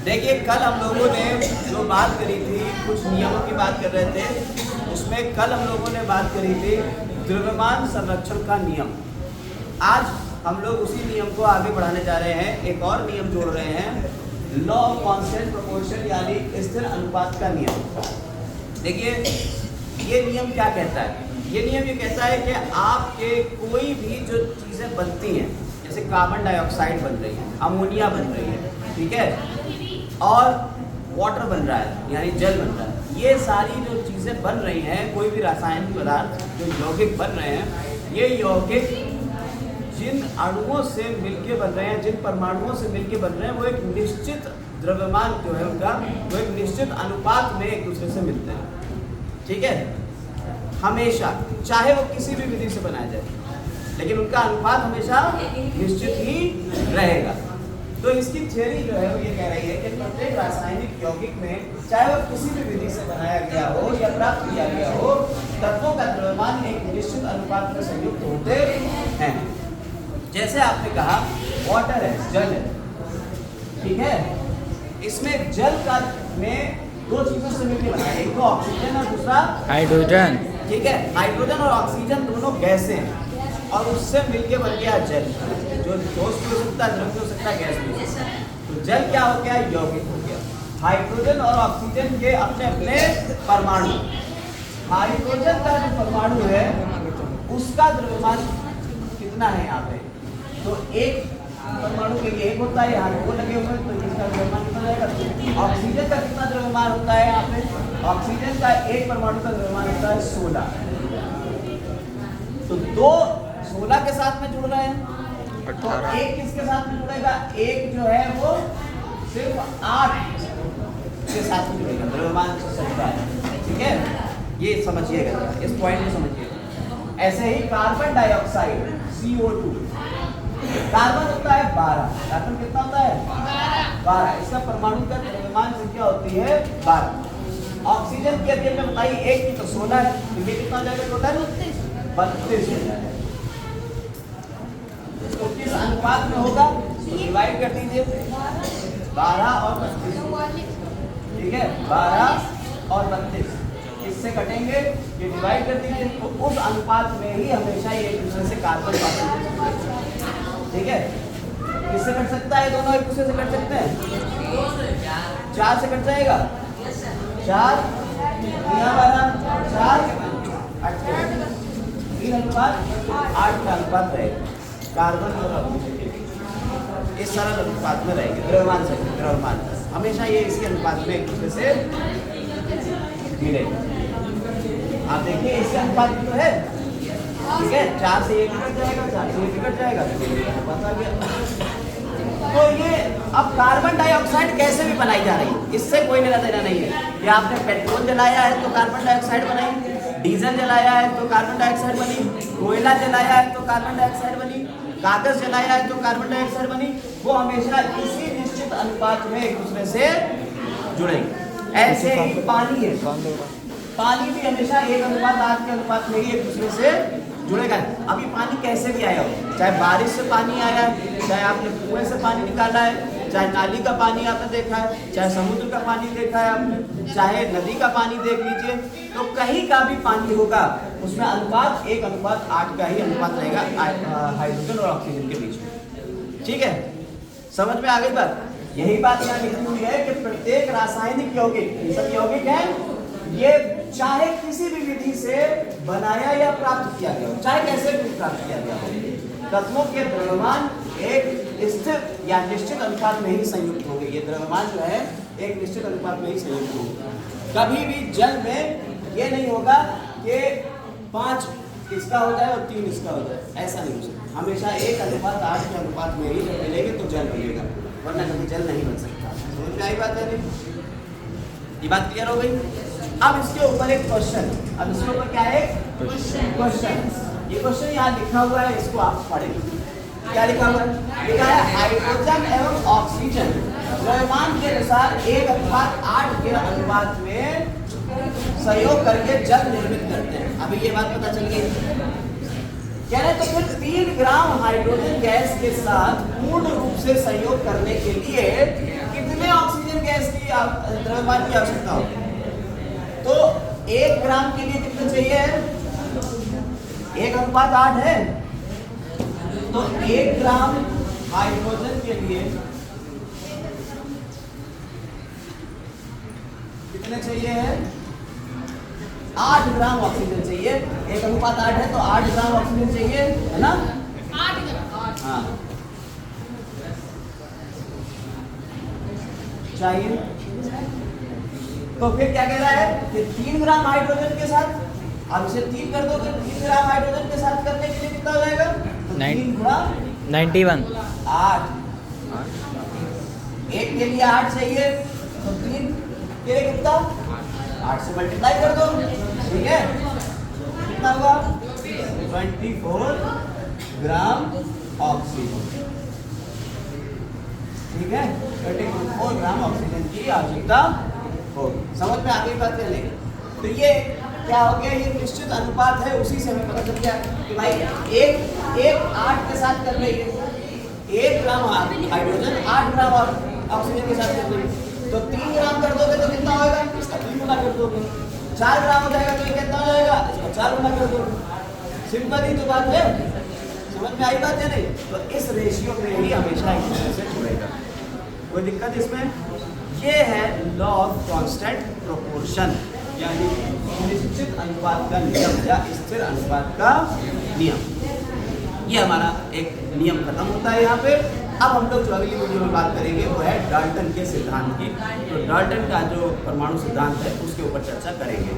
देखिए कल हम लोगों ने जो बात करी थी, कुछ नियमों की बात कर रहे थे, उसमें कल हम लोगों ने बात करी थी द्रव्यमान संरक्षण का नियम। आज हम लोग उसी नियम को आगे बढ़ाने जा रहे हैं, एक और नियम जोड़ रहे हैं, लॉ ऑफ कांस्टेंट प्रोपोर्शन यानी स्थिर अनुपात का नियम। देखिए ये नियम क्या कहता है? ये नियम ये कहता है कि आपके कोई भी जो चीज़ें बनती हैं, जैसे कार्बन डाइऑक्साइड बन रही है, अमोनिया बन रही है, ठीक है, और वाटर बन रहा है यानी जल बन रहा है, ये सारी जो चीज़ें बन रही हैं, कोई भी रासायनिक पदार्थ जो यौगिक बन रहे हैं, ये यौगिक जिन अणुओं से मिलके बन रहे हैं, जिन परमाणुओं से मिलके बन रहे हैं, वो एक निश्चित द्रव्यमान जो है उनका, वो एक निश्चित अनुपात में एक दूसरे से मिलते हैं, ठीक है, हमेशा, चाहे वो किसी भी विधि से बनाया जाए, लेकिन उनका अनुपात हमेशा निश्चित ही रहेगा। तो इसकी थ्योरी जो है वो ये कह रही है कि प्रत्येक रासायनिक यौगिक में, चाहे वो किसी भी विधि से बनाया गया हो या प्राप्त किया गया हो, तत्वों का द्रव्यमान एक निश्चित अनुपात में संयुक्त होते हैं। जैसे आपने कहा वाटर है, जल है, ठीक है, इसमें जल का में दो चीजों से मिलकर बना है, एक तो ऑक्सीजन और दूसरा हाइड्रोजन, ठीक है, हाइड्रोजन और ऑक्सीजन दोनों गैसें हैं और उससे मिलके बन गया जल, जो ठोस भी हो सकता है, द्रव भी हो सकता है, गैस भी हो सकता है। तो जल क्या हो गया? यौगिक हो गया। हाइड्रोजन और ऑक्सीजन के अपने अपने परमाणु, हाइड्रोजन का जो परमाणु है उसका द्रव्यमान कितना है यहाँ पे? तो एक परमाणु के लिए एक होता है, यहाँ दो लगे हुए, तो इसका द्रव्यमान कितना जाएगा? ऑक्सीजन का कितना द्रव्यमान होता है यहाँ पे? ऑक्सीजन का एक परमाणु का द्रव्यमान होता है 16। तो दो 16 के साथ में जुड़ रहे हैं, तो एक किसके साथ में जुड़ेगा? एक जो है वो सिर्फ 8 के साथ में जुड़ेगा, द्रव्यमान 17, ठीक है, ये समझिएगा, इस पॉइंट को समझिएगा। ऐसे ही कार्बन डाइऑक्साइड CO2, कार्बन होता है 12, कार्बन कितना होता है? 12, इसका परमाणु का द्रव्यमान संख्या होती है 12। ऑक्सीजन की अभी हमने बताई एक की तो 16 है, तो ये कितना हो जाएगा टोटल? 32 हो जाएगा। इसको किस अनुपात में होगा? डिवाइड कर दीजिए, 12 और 32, ठीक है, 12 और 32 इससे कटेंगे, ये डिवाइड कर दीजिए, तो उस अनुपात में ही हमेशा ये एक दूसरे से कार्बन पास, ठीक है, किससे कट सकता है? दोनों एक दूसरे से कट सकते हैं, 4 से कट जाएगा, 4 4 8 3 अनुपात 8 का अनुपात रहेगा, कार्बन और ऑक्सीजन इस सरल अनुपात में रहेंगे, द्रव्यमान से द्रव्यमान हमेशा ये इसी अनुपात में एक दूसरे से मिलेगा। आप देखिए इसके अनुपात में तो है, ठीक है, 4 से 1 कट जाएगा, 4 से 1 कट जाएगा, पता गया। तो ये अब कार्बन डाइऑक्साइड कैसे भी बनाई जा रही है, इससे कोई लेना देना नहीं है कि आपने पेट्रोल जलाया है तो कार्बन डाइऑक्साइड बनी, डीजल जलाया है तो कार्बन डाइऑक्साइड बनी, कोयला जलाया है तो कार्बन डाइऑक्साइड बनी, कागज जलाया है तो कार्बन डाइऑक्साइड बनी, वो हमेशा इसी निश्चित अनुपात में एक दूसरे से जुड़ेंगे। ऐसे ही पानी है, पानी भी हमेशा 1:8 के अनुपात में ही एक दूसरे से जुड़ेगा। अभी पानी कैसे भी आया हो, चाहे बारिश से पानी आया है, चाहे आपने कुएं से पानी निकाला है, चाहे नाली का पानी आपने देखा है, चाहे समुद्र का पानी देखा है आपने, चाहे नदी का पानी देख लीजिए, तो कहीं का भी पानी होगा उसमें अनुपात 1:8 का ही अनुपात रहेगा हाइड्रोजन और ऑक्सीजन के बीच में, ठीक है, समझ में आ गई बात? यही बात यहाँ लिखी हुई है कि प्रत्येक रासायनिक यौगिक, ये सब यौगिक है, ये चाहे किसी भी विधि से बनाया या प्राप्त किया गया हो, चाहे कैसे भी प्राप्त किया गया हो, तत्वों के द्रव्यमान एक स्थिर या निश्चित अनुपात में ही संयुक्त होंगे। ये द्रव्यमान जो है एक निश्चित अनुपात में ही संयुक्त होंगे। कभी भी जल में ये नहीं होगा कि 5 इसका हो जाए और 3 इसका हो जाए, ऐसा नहीं हो सकता, हमेशा 1:8 के अनुपात में ही जब मिलेंगे तो जल बनेगा, वरना कभी जल नहीं बन सकता। समझ में आई बात है? ये बात क्लियर हो गई? अब इसके ऊपर एक क्वेश्चन, अब इसके ऊपर क्या है? क्वेश्चन। ये क्वेश्चन यहाँ लिखा हुआ है, इसको आप पढ़ेंगे। क्या लिखा हुआ है? लिखा है हाइड्रोजन एवं ऑक्सीजन द्रव्यमान के अनुसार 1:8 के अनुपात में सहयोग करके जल निर्मित करते हैं। अभी ये बात पता चल गई। कह रहे तो फिर 3 ग्राम हाइड्रोजन गैस के साथ पूर्ण रूप से सहयोग करने के लिए कितने ऑक्सीजन द्रव्यमान की आवश्यकता हो, तो 1 ग्राम के लिए कितना चाहिए? 1:8 है। तो 1 ग्राम हाइड्रोजन के लिए कितने चाहिए है? 8 ग्राम ऑक्सीजन चाहिए। 1:8 है तो 8 ग्राम ऑक्सीजन चाहिए, है ना? 8 ग्राम। हाँ चाहिए। तो फिर क्या कह रहा है कि 3 ग्राम हाइड्रोजन के साथ, अब इसे 3 कर दोगे, 3 ग्राम हाइड्रोजन के साथ करने के लिए कितना हो जाएगा? तो 3 गुणा 91 8, एक के लिए 8 चाहिए, तो 3 के लिए कितना? 8 से मल्टीप्लाई कर दो, ठीक है? कितना होगा? 24 ग्राम ऑक्सीजन, ठीक है? 24 ग्राम ऑक्सीजन की आवश्यकता होगी। समझ में आ गई बात है? नहीं तो ये क्या हो गया? ये निश्चित अनुपात है, उसी से हमें पता चल गया कि भाई एक 8 के साथ कर रही है, 1 ग्राम हाइड्रोजन 8 ग्राम ऑक्सीजन के साथ कर रही है, तो 3 ग्राम कर दोगे तो कितना होगा? इसका 3 गुना कर दोगे। 4 ग्राम हो जाएगा तो ये कितना हो जाएगा? इसका 4 गुना कर दोगे। सिंपल ही तो बात है। समझ में आई बात है? नहीं तो इस रेशियो में ही हमेशा एक दूसरे से जुड़ेगा, कोई दिक्कत इसमें? ये है लॉ ऑफ कांस्टेंट प्रोपोर्शन, यानी निश्चित अनुपात का नियम या स्थिर अनुपात का नियम। ये हमारा एक नियम खत्म होता है यहाँ पे। अब हम लोग जो अगली वीडियो में बात करेंगे वो है डाल्टन के सिद्धांत की। तो डाल्टन का जो परमाणु सिद्धांत है उसके ऊपर चर्चा करेंगे।